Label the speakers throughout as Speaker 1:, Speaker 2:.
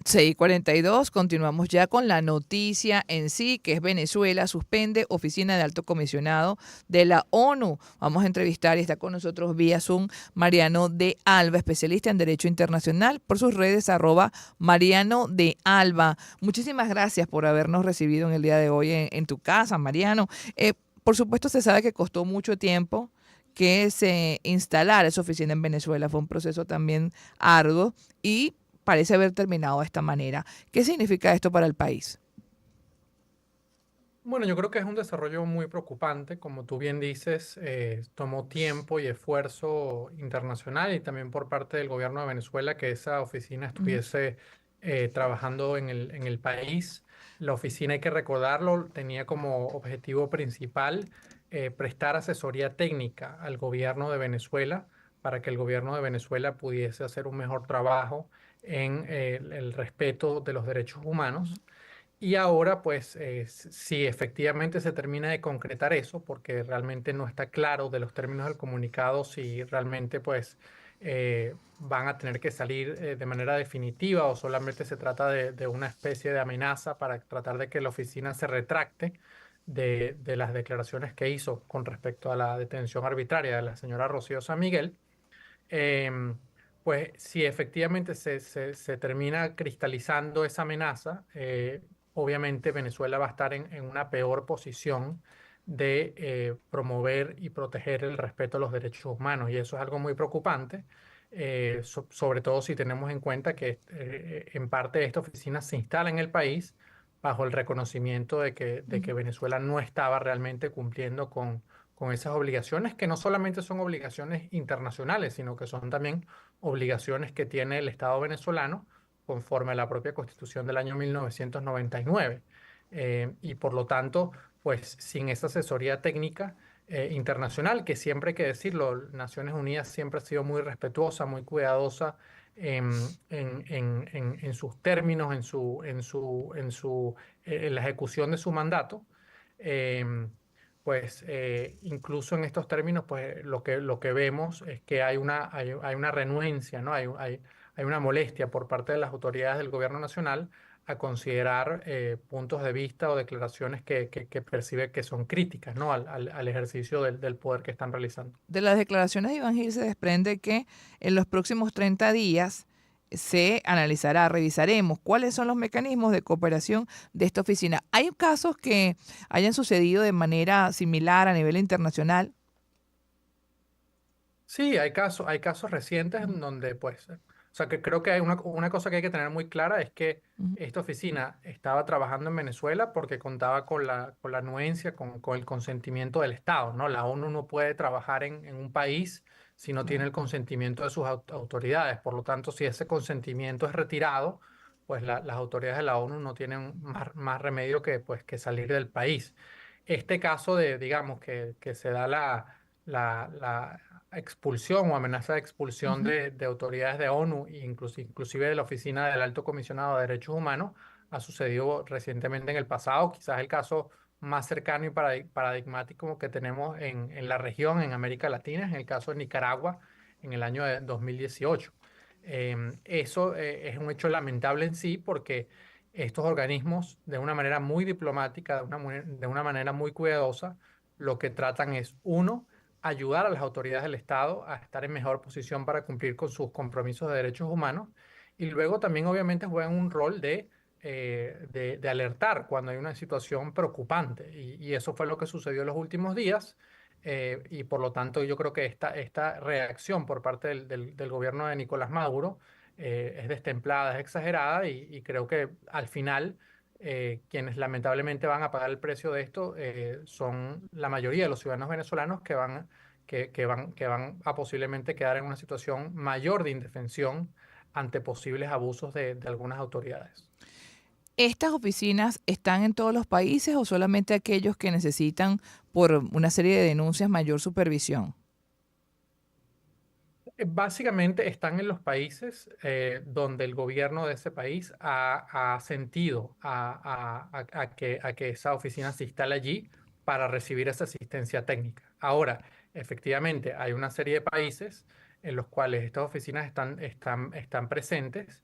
Speaker 1: 6:42, continuamos ya con la noticia en sí, que es Venezuela suspende oficina de alto comisionado de la ONU. Vamos a entrevistar y está con nosotros vía Zoom Mariano de Alba, especialista en Derecho Internacional, por sus redes Mariano de Alba. Muchísimas gracias por habernos recibido en el día de hoy en tu casa, Mariano. Por supuesto, se sabe que costó mucho tiempo que se instalara esa oficina en Venezuela. Fue un proceso también arduo y parece haber terminado de esta manera. ¿Qué significa esto para el país?
Speaker 2: Bueno, yo creo que es un desarrollo muy preocupante. Como tú bien dices, tomó tiempo y esfuerzo internacional y también por parte del gobierno de Venezuela que esa oficina
Speaker 1: Ujú,
Speaker 2: estuviese trabajando en el país. La oficina, hay que recordarlo, tenía como objetivo principal prestar asesoría técnica al gobierno de Venezuela para que el gobierno de Venezuela pudiese hacer un mejor trabajo en el respeto de los derechos
Speaker 1: ujú,
Speaker 2: humanos. Y ahora, pues, si efectivamente se termina de concretar eso, porque realmente no está claro de los términos del comunicado si realmente, pues, van a tener que salir de manera definitiva o solamente se trata de una especie de amenaza para tratar de que la oficina se retracte de las declaraciones que hizo con respecto a la detención arbitraria de la señora Rocío San Miguel. em, pues si efectivamente se termina cristalizando esa amenaza, obviamente Venezuela va a estar en una peor posición de promover y proteger el respeto a los derechos humanos. Y eso es algo muy preocupante, sobre todo si tenemos en cuenta que en parte esta oficina se instala en el país bajo el reconocimiento de que
Speaker 1: ujú.
Speaker 2: Venezuela no estaba realmente cumpliendo con esas obligaciones que no solamente son obligaciones internacionales, sino que son también obligaciones que tiene el Estado venezolano conforme a la propia Constitución del año 1999. Y por lo tanto, pues sin esa asesoría técnica internacional, que siempre hay que decirlo, Naciones Unidas siempre ha sido muy respetuosa, muy cuidadosa en sus términos, en la ejecución de su mandato. em, pues incluso en estos términos, pues lo que vemos es que hay una renuencia, ¿no? Hay una molestia por parte de las autoridades del gobierno nacional a considerar puntos de vista o declaraciones que percibe que son críticas, ¿no? Al ejercicio del poder que están realizando.
Speaker 1: De las declaraciones de Iván Gil se desprende que en los próximos 30 días se analizará, revisaremos cuáles son los mecanismos de cooperación de esta oficina. ¿Hay casos que hayan sucedido de manera similar a nivel internacional?
Speaker 2: Sí, hay casos recientes en
Speaker 1: Ujú,
Speaker 2: donde, pues, o sea, que creo que hay una cosa que hay que tener muy clara es que
Speaker 1: ujú,
Speaker 2: esta oficina estaba trabajando en Venezuela porque contaba con la anuencia, con el consentimiento del Estado, ¿no? La ONU no puede trabajar en un país si no tiene
Speaker 1: claro.
Speaker 2: el consentimiento de sus autoridades. Por lo tanto, si ese consentimiento es retirado, pues las autoridades de la ONU no tienen más remedio que, pues, que salir del país. Este caso de, digamos, que se da la expulsión o amenaza de expulsión
Speaker 1: Ujú.
Speaker 2: de autoridades de ONU, e inclusive de la Oficina del Alto Comisionado de Derechos Humanos, ha sucedido recientemente en el pasado. Quizás el caso más cercano y paradigmático que tenemos en la región, en América Latina, es el caso de Nicaragua en el año de 2018. Eso es un hecho lamentable en sí porque estos organismos, de una manera muy diplomática, de una manera muy cuidadosa, lo que tratan es, uno, ayudar a las autoridades del Estado a estar en mejor posición para cumplir con sus compromisos de derechos humanos y luego también obviamente juegan un rol de alertar cuando hay una situación preocupante y eso fue lo que sucedió en los últimos días. Y por lo tanto yo creo que esta reacción por parte del gobierno de Nicolás Maduro es destemplada, es exagerada y creo que al final quienes lamentablemente van a pagar el precio de esto son la mayoría de los ciudadanos venezolanos que van a posiblemente quedar en una situación mayor de indefensión ante posibles abusos de algunas autoridades.
Speaker 1: ¿Estas oficinas están en todos los países o solamente aquellos que necesitan, por una serie de denuncias, mayor supervisión?
Speaker 2: Básicamente están en los países donde el gobierno de ese país ha sentido a que esa oficina se instale allí para recibir esa asistencia técnica. Ahora, efectivamente, hay una serie de países en los cuales estas oficinas están presentes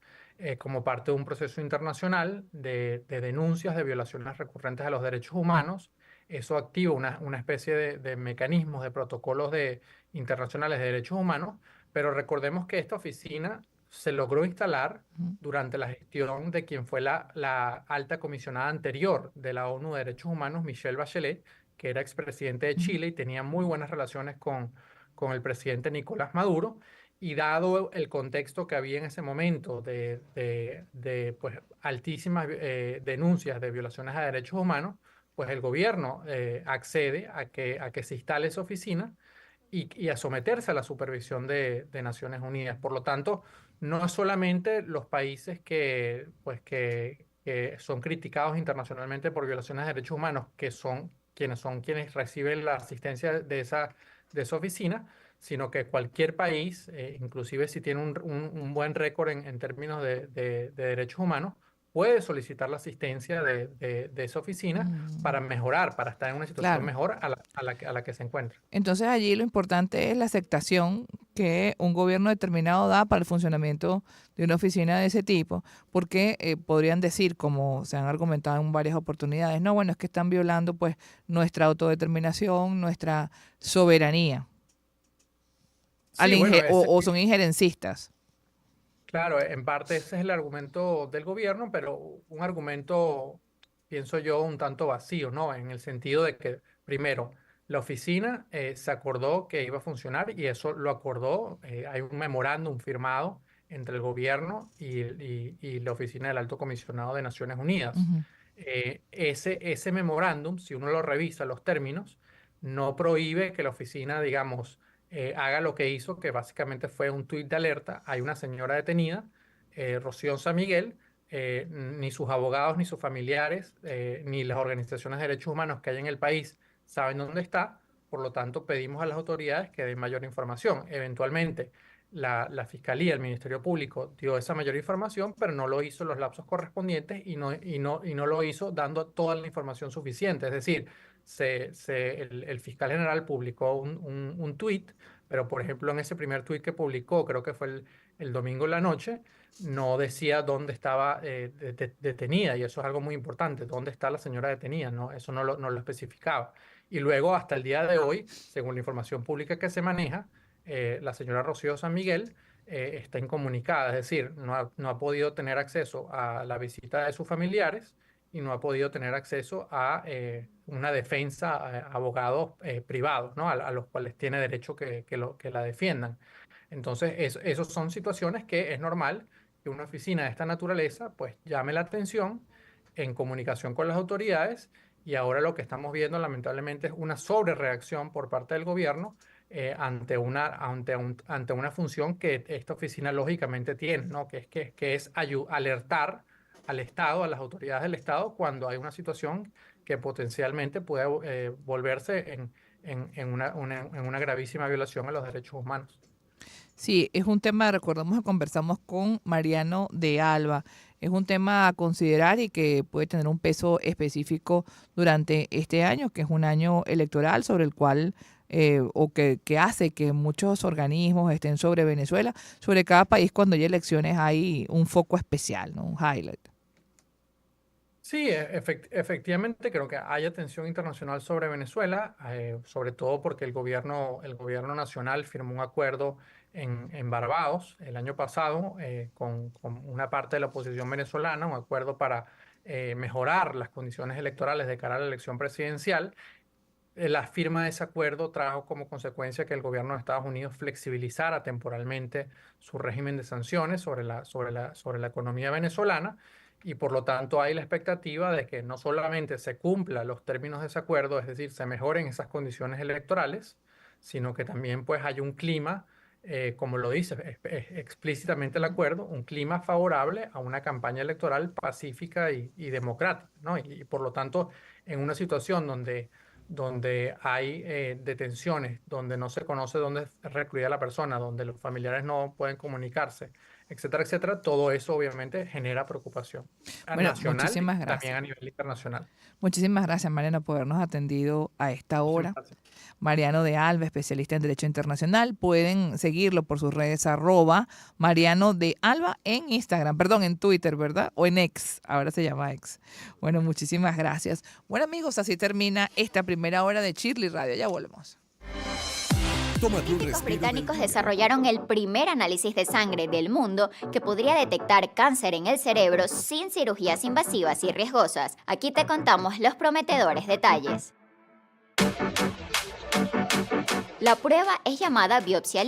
Speaker 2: como parte de un proceso internacional de denuncias de violaciones recurrentes a los derechos humanos. Eso activa una especie de mecanismos, de protocolos internacionales de derechos humanos, pero recordemos que esta oficina se logró instalar
Speaker 1: Ujú,
Speaker 2: durante la gestión de quien fue la alta comisionada anterior de la ONU de Derechos Humanos, Michelle Bachelet, que era expresidente de
Speaker 1: ujú,
Speaker 2: Chile y tenía muy buenas relaciones con el presidente Nicolás Maduro. Y dado el contexto que había en ese momento pues, altísimas denuncias de violaciones a derechos humanos, pues el gobierno accede a que se instale esa oficina y a someterse a la supervisión de Naciones Unidas. Por lo tanto, no es solamente los países que son criticados internacionalmente por violaciones de derechos humanos, que son quienes reciben la asistencia de esa oficina, sino que cualquier país, inclusive si tiene un buen récord en términos de derechos humanos, puede solicitar la asistencia de esa oficina
Speaker 1: mm,
Speaker 2: para mejorar, para estar en una situación
Speaker 1: claro.
Speaker 2: mejor a la que se encuentra.
Speaker 1: Entonces allí lo importante es la aceptación que un gobierno determinado da para el funcionamiento de una oficina de ese tipo, porque podrían decir, como se han argumentado en varias oportunidades, no, bueno, es que están violando pues nuestra autodeterminación, nuestra soberanía,
Speaker 2: Sí, bueno,
Speaker 1: o son injerencistas.
Speaker 2: claro, en parte ese es el argumento del gobierno, pero un argumento, pienso yo, un tanto vacío, ¿no? En el sentido de que, primero, la oficina se acordó que iba a funcionar y eso lo acordó, hay un memorándum firmado entre el gobierno y la oficina del Alto Comisionado de Naciones Unidas.
Speaker 1: Ujú,
Speaker 2: Ese memorándum, si uno lo revisa, los términos, no prohíbe que la oficina, digamos, haga lo que hizo, que básicamente fue un tuit de alerta. Hay una señora detenida, Rocío San Miguel, ni sus abogados, ni sus familiares, ni las organizaciones de derechos humanos que hay en el país saben dónde está. Por lo tanto, pedimos a las autoridades que den mayor información. Eventualmente, la Fiscalía, el Ministerio Público dio esa mayor información, pero no lo hizo en los lapsos correspondientes y no lo hizo dando toda la información suficiente. Es decir, el fiscal general publicó un tuit, pero por ejemplo en ese primer tuit que publicó, creo que fue el domingo en la noche, no decía dónde estaba detenida, y eso es algo muy importante, dónde está la señora detenida, ¿no? Eso no lo especificaba. Y luego, hasta el día de hoy, según la información pública que se maneja, la señora Rocío San Miguel está incomunicada, es decir, no ha podido tener acceso a la visita de sus familiares y no ha podido tener acceso a una defensa, a abogados privados, ¿no? A los cuales tiene derecho que la defiendan. Entonces, esos son situaciones que es normal que una oficina de esta naturaleza pues llame la atención en comunicación con las autoridades, y ahora lo que estamos viendo lamentablemente es una sobrereacción por parte del gobierno ante una función que esta oficina lógicamente tiene, ¿no? Que es alertar al Estado, a las autoridades del Estado, cuando hay una situación que potencialmente puede volverse en una gravísima violación a los derechos humanos.
Speaker 1: sí, es un tema, recordemos que conversamos con Mariano de Alba, es un tema a considerar y que puede tener un peso específico durante este año, que es un año electoral sobre el cual, que hace que muchos organismos estén sobre Venezuela, sobre cada país cuando hay elecciones hay un foco especial, ¿no? Un highlight.
Speaker 2: Sí, efectivamente creo que hay atención internacional sobre Venezuela, sobre todo porque el gobierno nacional firmó un acuerdo en Barbados el año pasado con una parte de la oposición venezolana, un acuerdo para mejorar las condiciones electorales de cara a la elección presidencial. La firma de ese acuerdo trajo como consecuencia que el gobierno de Estados Unidos flexibilizara temporalmente su régimen de sanciones sobre la economía venezolana, y por lo tanto hay la expectativa de que no solamente se cumplan los términos de ese acuerdo, es decir, se mejoren esas condiciones electorales, sino que también pues haya un clima, como lo dice explícitamente el acuerdo, un clima favorable a una campaña electoral pacífica y democrática, ¿no? Y por lo tanto, en una situación donde hay detenciones, donde no se conoce dónde es recluida la persona, donde los familiares no pueden comunicarse, etcétera, etcétera. Todo eso obviamente genera preocupación
Speaker 1: Bueno,
Speaker 2: nacional y
Speaker 1: muchísimas
Speaker 2: también
Speaker 1: gracias.
Speaker 2: a nivel internacional.
Speaker 1: Muchísimas gracias, Mariano, por habernos atendido a esta
Speaker 2: Muchísimas
Speaker 1: hora.
Speaker 2: gracias.
Speaker 1: Mariano de Alba, especialista en Derecho Internacional. Pueden seguirlo por sus redes Mariano de Alba en Instagram, perdón, en Twitter, ¿verdad? O en X, ahora se llama X. Bueno, muchísimas gracias. Bueno, amigos, así termina esta primera hora de Shirley Radio. Ya volvemos.
Speaker 3: Tómate un
Speaker 4: Científicos
Speaker 3: respiro
Speaker 4: británicos
Speaker 3: del día.
Speaker 4: desarrollaron el primer análisis de sangre del mundo que podría detectar cáncer en el cerebro sin cirugías invasivas y riesgosas. Aquí te contamos los prometedores detalles. La prueba es llamada biopsia